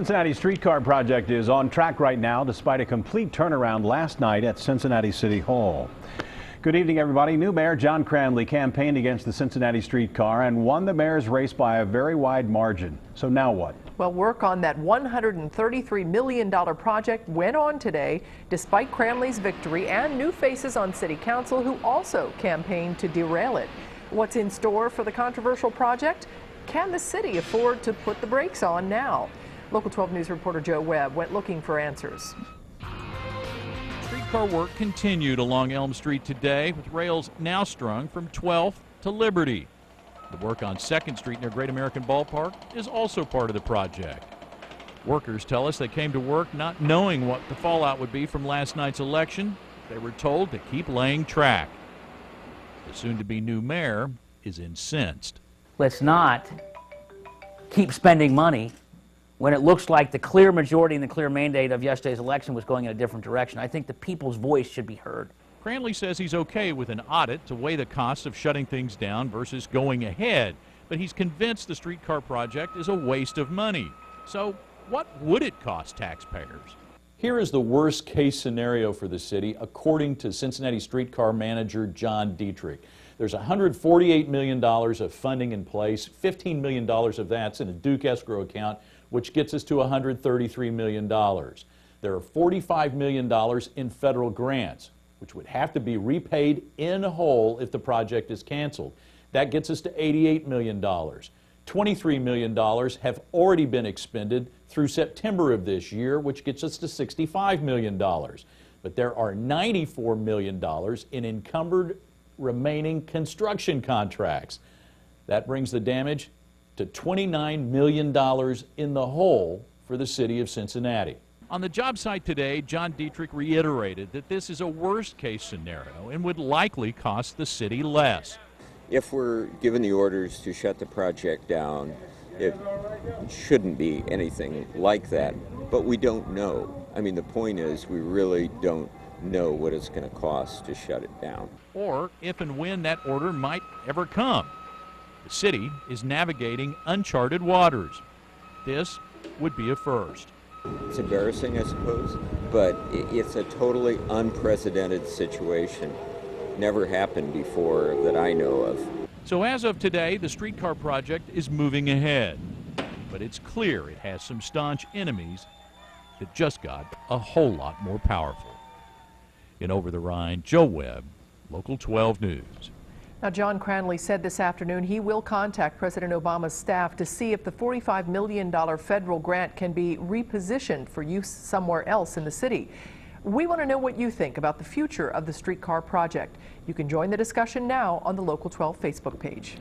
Cincinnati streetcar project is on track right now despite a complete turnaround last night at Cincinnati City Hall. Good evening, everybody. New Mayor John Cranley campaigned against the Cincinnati streetcar and won the mayor's race by a very wide margin. So now what? Well, work on that $133 million project went on today despite Cranley's victory and new faces on city council who also campaigned to derail it. What's in store for the controversial project? Can the city afford to put the brakes on now? Local 12 News reporter Joe Webb went looking for answers. Streetcar work continued along Elm Street today, with rails now strung from 12th to Liberty. The work on 2nd Street near Great American Ballpark is also part of the project. Workers tell us they came to work not knowing what the fallout would be from last night's election. They were told to keep laying track. The soon-to-be new mayor is incensed. Let's not keep spending money when it looks like the clear majority and the clear mandate of yesterday's election was going in a different direction. I think the people's voice should be heard. Cranley says he's okay with an audit to weigh the costs of shutting things down versus going ahead, but he's convinced the streetcar project is a waste of money. So what would it cost taxpayers? Here is the worst case scenario for the city, according to Cincinnati streetcar manager John Deatrick. There's $148 million of funding in place. $15 million of that's in a Duke escrow account, which gets us to $133 million. There are $45 million in federal grants, which would have to be repaid in whole if the project is canceled. That gets us to $88 million. $23 million have already been expended through September of this year, which gets us to $65 million. But there are $94 million in encumbered remaining construction contracts. That brings the damage to $29 million in the hole for the city of Cincinnati. On the job site today, John Deatrick reiterated that this is a worst-case scenario and would likely cost the city less. If we're given the orders to shut the project down, it shouldn't be anything like that, but we don't know. I mean, the point is we really don't know what it's going to cost to shut it down. Or if and when that order might ever come. The city is navigating uncharted waters. This would be a first. It's embarrassing, I suppose, but it's a totally unprecedented situation. Never happened before that I know of. So as of today, the streetcar project is moving ahead. But it's clear it has some staunch enemies that just got a whole lot more powerful. In Over the Rhine, Joe Webb, Local 12 News. Now, John Cranley said this afternoon he will contact President Obama's staff to see if the $45 million federal grant can be repositioned for use somewhere else in the city. We want to know what you think about the future of the streetcar project. You can join the discussion now on the Local 12 Facebook page.